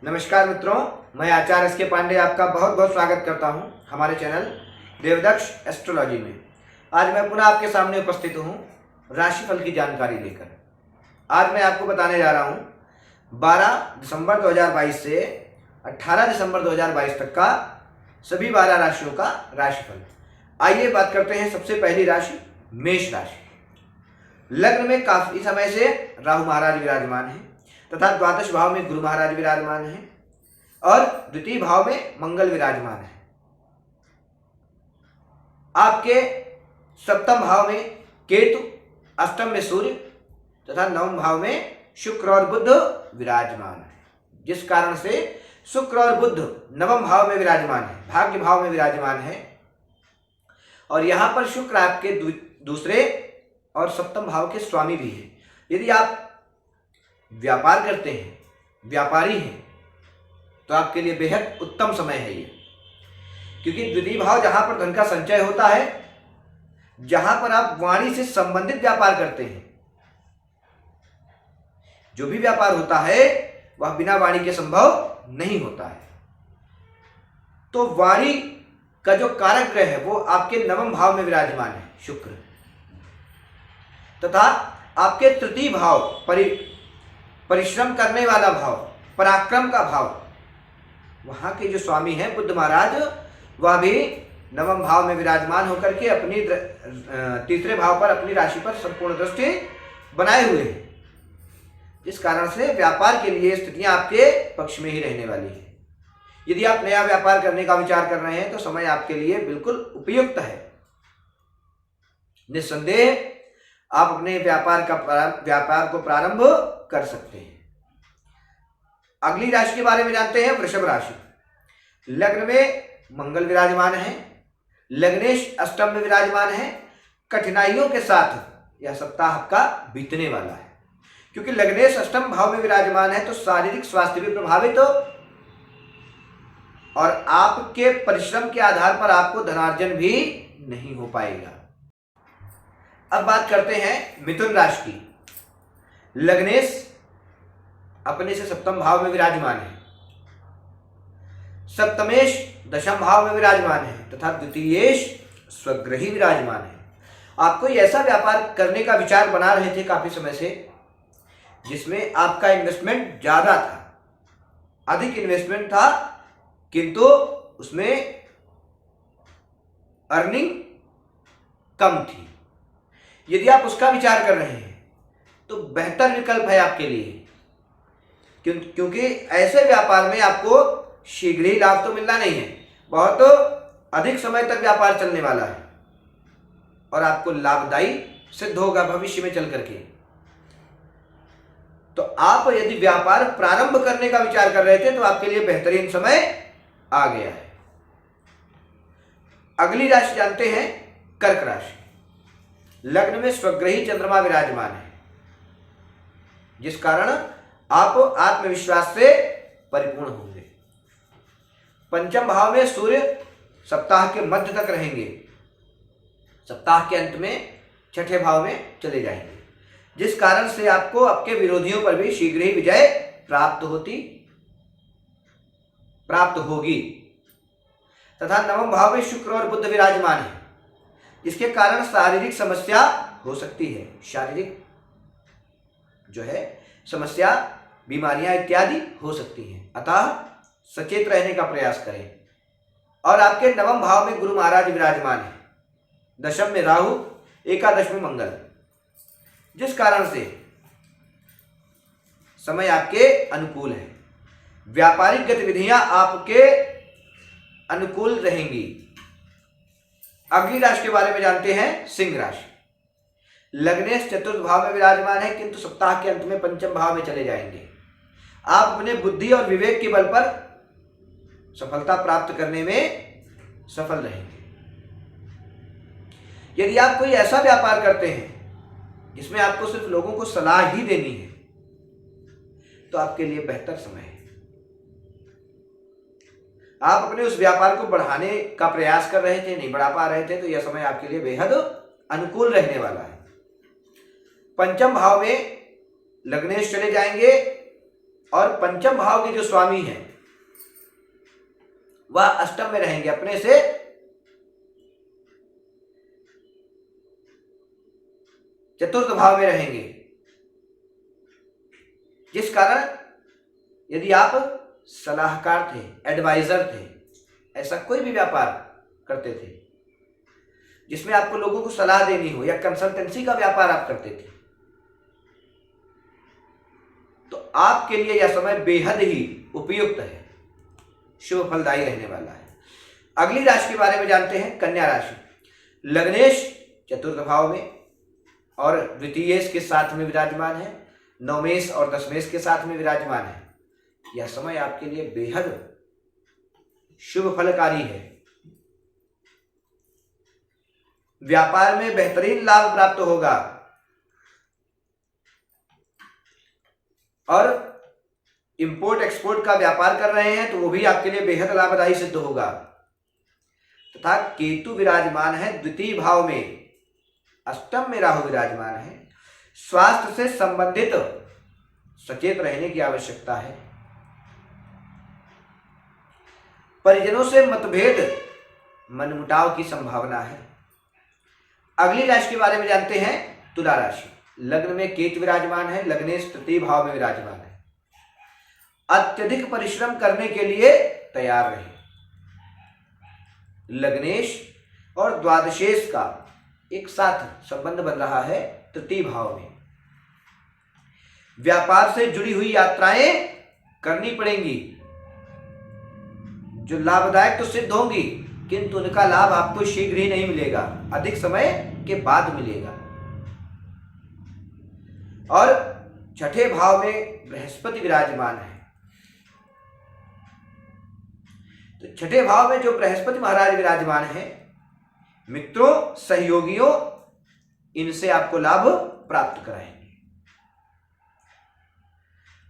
नमस्कार मित्रों, मैं आचार्य एस के पांडे आपका बहुत बहुत स्वागत करता हूं हमारे चैनल देवदक्ष एस्ट्रोलॉजी में। आज मैं पुनः आपके सामने उपस्थित हूं राशिफल की जानकारी लेकर। आज मैं आपको बताने जा रहा हूं 12 दिसंबर 2022 से 18 दिसंबर 2022 तक का सभी 12 राशियों का राशिफल। आइए बात करते हैं सबसे पहली राशि मेष राशि। लग्न में काफी समय से राहु महाराज विराजमान है तथा द्वादश भाव में गुरु महाराज विराजमान है और द्वितीय भाव में मंगल विराजमान है। आपके सप्तम भाव में केतु, अष्टम में सूर्य तथा नवम भाव में शुक्र और बुध विराजमान है, जिस कारण से शुक्र और बुध नवम भाव में विराजमान है, भाग्य भाव में विराजमान है। और यहां पर शुक्र आपके दूसरे और सप्तम भाव के स्वामी भी है। यदि आप व्यापार करते हैं, व्यापारी हैं, तो आपके लिए बेहद उत्तम समय है ये, क्योंकि द्वितीय भाव जहां पर धन का संचय होता है, जहां पर आप वाणी से संबंधित व्यापार करते हैं, जो भी व्यापार होता है वह बिना वाणी के संभव नहीं होता है। तो वाणी का जो कारक ग्रह है वो आपके नवम भाव में विराजमान है शुक्र, तथा आपके तृतीय भाव परिश्रम करने वाला भाव, पराक्रम का भाव, वहां के जो स्वामी हैं बुध महाराज, वह भी नवम भाव में विराजमान होकर के अपनी तीसरे भाव पर अपनी राशि पर संपूर्ण दृष्टि बनाए हुए हैं, जिस कारण से व्यापार के लिए स्थितियां आपके पक्ष में ही रहने वाली है। यदि आप नया व्यापार करने का विचार कर रहे हैं तो समय आपके लिए बिल्कुल उपयुक्त है। निस्संदेह आप अपने व्यापार को प्रारंभ कर सकते हैं। अगली राशि के बारे में जानते हैं, वृषभ राशि। लग्न में मंगल विराजमान है, लग्नेश अष्टम में विराजमान है। कठिनाइयों के साथ यह सप्ताह आपका बीतने वाला है, क्योंकि लग्नेश अष्टम भाव में विराजमान है तो शारीरिक स्वास्थ्य भी प्रभावित हो और आपके परिश्रम के आधार पर आपको धनार्जन भी नहीं हो पाएगा। अब बात करते हैं मिथुन राशि की। लग्नेश अपने से सप्तम भाव में विराजमान है, सप्तमेश दशम भाव में विराजमान है तथा द्वितीयेश स्वग्रही विराजमान है। आप कोई ऐसा व्यापार करने का विचार बना रहे थे काफी समय से, जिसमें आपका इन्वेस्टमेंट ज्यादा था, अधिक इन्वेस्टमेंट था, किंतु उसमें अर्निंग कम थी। यदि आप उसका विचार कर रहे हैं तो बेहतर विकल्प है आपके लिए, क्योंकि ऐसे व्यापार में आपको शीघ्र ही लाभ तो मिलना नहीं है, बहुत अधिक समय तक व्यापार चलने वाला है और आपको लाभदायी सिद्ध होगा भविष्य में चल करके। तो आप यदि व्यापार प्रारंभ करने का विचार कर रहे थे तो आपके लिए बेहतरीन समय आ गया है। अगली राशि जानते हैं, कर्क राशि। लग्न में स्वग्रही चंद्रमा विराजमान है, जिस कारण आप आत्मविश्वास से परिपूर्ण होंगे। पंचम भाव में सूर्य सप्ताह के मध्य तक रहेंगे, सप्ताह के अंत में छठे भाव में चले जाएंगे, जिस कारण से आपको आपके विरोधियों पर भी शीघ्र ही विजय प्राप्त होगी। तथा नवम भाव में शुक्र और बुध विराजमान है, जिसके कारण शारीरिक समस्या हो सकती है। शारीरिक जो है समस्या, बीमारियां इत्यादि हो सकती हैं, अतः सचेत रहने का प्रयास करें। और आपके नवम भाव में गुरु महाराज विराजमान है, दशम में राहु, एकादश में मंगल, जिस कारण से समय आपके अनुकूल है। व्यापारिक गतिविधियां आपके अनुकूल रहेंगी। अगली राशि के बारे में जानते हैं, सिंह राशि। लग्नेश चतुर्थ भाव में विराजमान है, किंतु सप्ताह के अंत में पंचम भाव में चले जाएंगे। आप अपने बुद्धि और विवेक के बल पर सफलता प्राप्त करने में सफल रहेंगे। यदि आप कोई ऐसा व्यापार करते हैं जिसमें आपको सिर्फ लोगों को सलाह ही देनी है, तो आपके लिए बेहतर समय है। आप अपने उस व्यापार को बढ़ाने का प्रयास कर रहे थे, नहीं बढ़ा पा रहे थे, तो यह समय आपके लिए बेहद अनुकूल रहने वाला है। पंचम भाव में लग्नेश चले जाएंगे और पंचम भाव के जो स्वामी हैं वह अष्टम में रहेंगे, अपने से चतुर्थ भाव में रहेंगे, जिस कारण यदि आप सलाहकार थे, एडवाइजर थे, ऐसा कोई भी व्यापार करते थे जिसमें आपको लोगों को सलाह देनी हो, या कंसल्टेंसी का व्यापार आप करते थे, तो आपके लिए यह समय बेहद ही उपयुक्त है, शुभ फलदायी रहने वाला है। अगली राशि के बारे में जानते हैं, कन्या राशि। लग्नेश चतुर्थ भाव में और द्वितीयेश के साथ में विराजमान है, नवमेश और दशमेश के साथ में विराजमान है। यह समय आपके लिए बेहद शुभ फलकारी है। व्यापार में बेहतरीन लाभ प्राप्त होगा और इंपोर्ट एक्सपोर्ट का व्यापार कर रहे हैं तो वो भी आपके लिए बेहद लाभदायी सिद्ध होगा। तथा केतु विराजमान है द्वितीय भाव में, अष्टम में राहु विराजमान है। स्वास्थ्य से संबंधित सचेत रहने की आवश्यकता है। परिजनों से मतभेद, मनमुटाव की संभावना है। अगली राशि के बारे में जानते हैं, तुला राशि। लग्न में केतु विराजमान है, लग्नेश तृतीय भाव में विराजमान है। अत्यधिक परिश्रम करने के लिए तैयार रहे। लग्नेश और द्वादशेश का एक साथ संबंध बन रहा है तृतीय भाव में। व्यापार से जुड़ी हुई यात्राएं करनी पड़ेंगी जो लाभदायक तो सिद्ध होंगी, किंतु उनका लाभ आपको शीघ्र ही नहीं मिलेगा, अधिक समय के बाद मिलेगा। और छठे भाव में बृहस्पति विराजमान है, तो छठे भाव में जो बृहस्पति महाराज विराजमान है, मित्रों, सहयोगियों, इनसे आपको लाभ प्राप्त कराएंगे।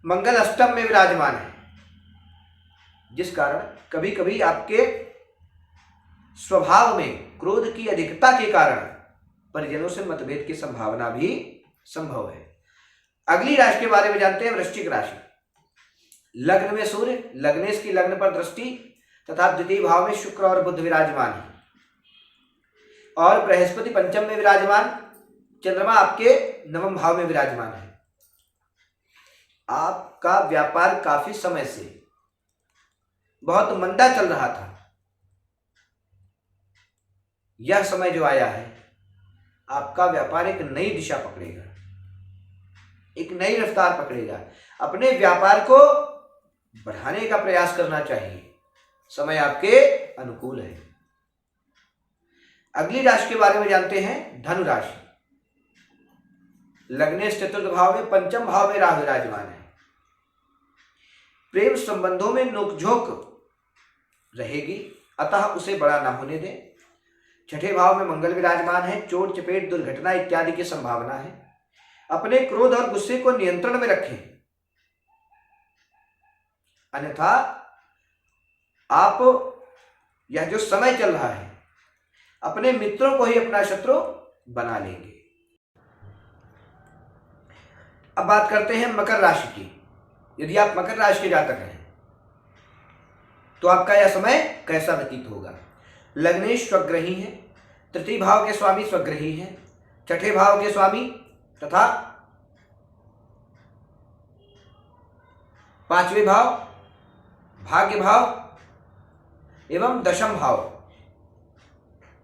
मंगल अष्टम में विराजमान है, जिस कारण कभी कभी आपके स्वभाव में क्रोध की अधिकता के कारण परिजनों से मतभेद की संभावना भी संभव है। अगली राशि के बारे में जानते हैं, वृश्चिक राशि। लग्न में सूर्य, लग्नेश की लग्न पर दृष्टि तथा द्वितीय भाव में शुक्र और बुध विराजमान है और बृहस्पति पंचम में विराजमान, चंद्रमा आपके नवम भाव में विराजमान है। आपका व्यापार काफी समय से बहुत मंदा चल रहा था। यह समय जो आया है, आपका व्यापार एक नई दिशा पकड़ेगा, एक नई रफ्तार पकड़ेगा। अपने व्यापार को बढ़ाने का प्रयास करना चाहिए, समय आपके अनुकूल है। अगली राशि के बारे में जानते हैं, धनु राशि। लग्नेश चतुर्थ भाव में, पंचम भाव में राहु विराजमान है। प्रेम संबंधों में नोकझोंक रहेगी, अतः उसे बड़ा ना होने दें। छठे भाव में मंगल विराजमान है, चोट चपेट दुर्घटना इत्यादि की संभावना है। अपने क्रोध और गुस्से को नियंत्रण में रखें, अन्यथा आप यह जो समय चल रहा है अपने मित्रों को ही अपना शत्रु बना लेंगे। अब बात करते हैं मकर राशि की। यदि आप मकर राशि के जातक हैं तो आपका यह समय कैसा व्यतीत होगा। लग्नेश स्वग्रही है, तृतीय भाव के स्वामी स्वग्रही हैं, छठे भाव के स्वामी तथा पांचवें भाव, भाग्य भाव एवं दशम भाव,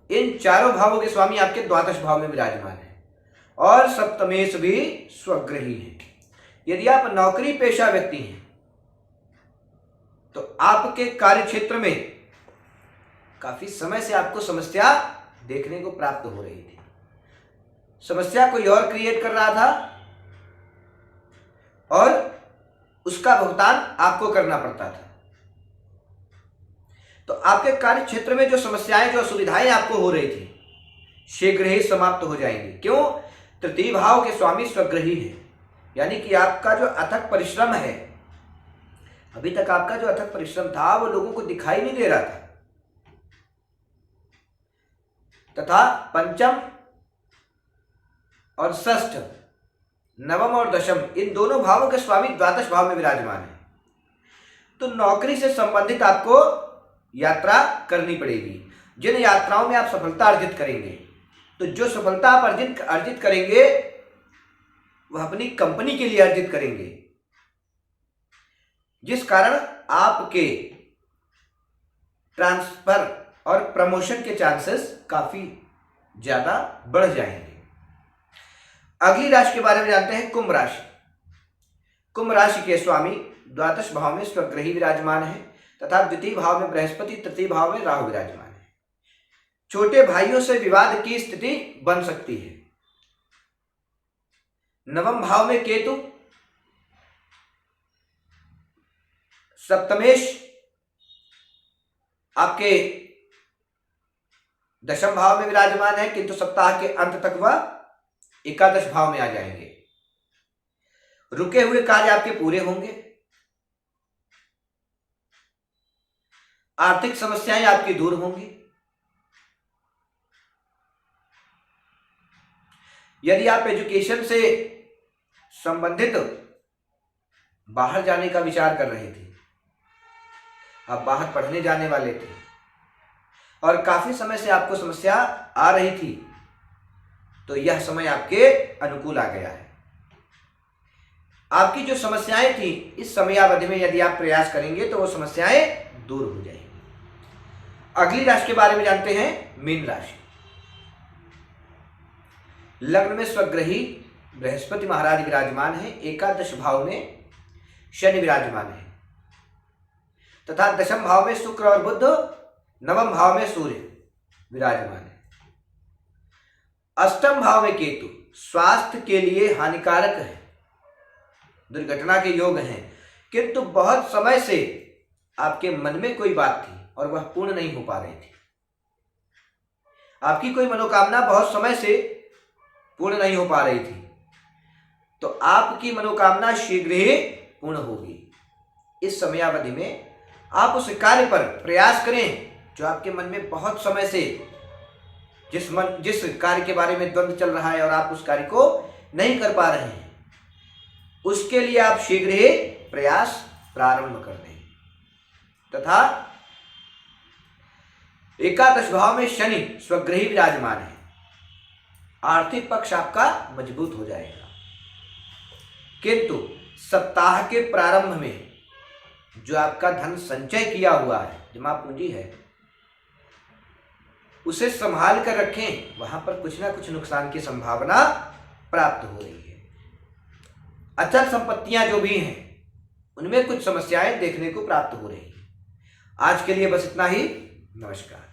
इन चारों भावों के स्वामी आपके द्वादश भाव में विराजमान है और सप्तमेश भी स्वग्रही है। यदि आप नौकरी पेशा व्यक्ति हैं तो आपके कार्य क्षेत्र में काफी समय से आपको समस्या देखने को प्राप्त हो रही थी। समस्या कोई और क्रिएट कर रहा था और उसका भुगतान आपको करना पड़ता था। तो आपके कार्य क्षेत्र में जो समस्याएं, जो असुविधाएं आपको हो रही थी, शीघ्र ही समाप्त हो जाएंगी। क्यों? तृतीय भाव के स्वामी स्वग्रही है, यानी कि आपका जो अथक परिश्रम है, अभी तक आपका जो अथक परिश्रम था वो लोगों को दिखाई नहीं दे रहा था। तथा पंचम और षष्ठ नवम और दशम इन दोनों भावों के स्वामी द्वादश भाव में विराजमान है। तो नौकरी से संबंधित आपको यात्रा करनी पड़ेगी। जिन यात्राओं में आप सफलता अर्जित करेंगे, तो जो सफलता आप अर्जित करेंगे वह अपनी कंपनी के लिए अर्जित करेंगे, जिस कारण आपके ट्रांसफर और प्रमोशन के चांसेस काफी ज्यादा बढ़ जाएंगे। अगली राशि के बारे में जानते हैं, कुंभ राशि। कुंभ राशि के स्वामी द्वादश भाव में स्वग्रही विराजमान है तथा द्वितीय भाव में बृहस्पति, तृतीय भाव में राहु विराजमान है। छोटे भाइयों से विवाद की स्थिति बन सकती है। नवम भाव में केतु, सप्तमेश आपके दशम भाव में विराजमान है, किंतु सप्ताह के अंत तक वह एकादश भाव में आ जाएंगे। रुके हुए कार्य आपके पूरे होंगे। आर्थिक समस्याएं आपकी दूर होंगी। यदि आप एजुकेशन से संबंधित बाहर जाने का विचार कर रहे थे, आप बाहर पढ़ने जाने वाले थे और काफी समय से आपको समस्या आ रही थी, तो यह समय आपके अनुकूल आ गया है। आपकी जो समस्याएं थी, इस समयावधि में यदि आप प्रयास करेंगे तो वो समस्याएं दूर हो जाएंगी। अगली राशि के बारे में जानते हैं, मीन राशि। लग्न में स्वग्रही बृहस्पति महाराज विराजमान है, एकादश भाव में शनि विराजमान है तथा दशम भाव में शुक्र और बुध, नवम भाव में सूर्य विराजमान है। अष्टम भाव में केतु स्वास्थ्य के लिए हानिकारक है, दुर्घटना के योग हैं, किंतु बहुत समय से आपके मन में कोई बात थी और वह पूर्ण नहीं हो पा रही थी। आपकी कोई मनोकामना बहुत समय से पूर्ण नहीं हो पा रही थी, तो आपकी मनोकामना शीघ्र ही पूर्ण होगी। इस समयावधि में आप उस कार्य पर प्रयास करें जो आपके मन में बहुत समय से जिस कार्य के बारे में द्वंद्व चल रहा है और आप उस कार्य को नहीं कर पा रहे हैं, उसके लिए आप शीघ्र ही प्रयास प्रारंभ कर दें। तथा एकादश भाव में शनि स्वग्रही विराजमान है, आर्थिक पक्ष आपका मजबूत हो जाएगा, किंतु सप्ताह के प्रारंभ में जो आपका धन संचय किया हुआ है, जमा पूंजी है, उसे संभाल कर रखें। वहां पर कुछ ना कुछ नुकसान की संभावना प्राप्त हो रही है। अचल संपत्तियां जो भी हैं, उनमें कुछ समस्याएं देखने को प्राप्त हो रही हैं। आज के लिए बस इतना ही। नमस्कार।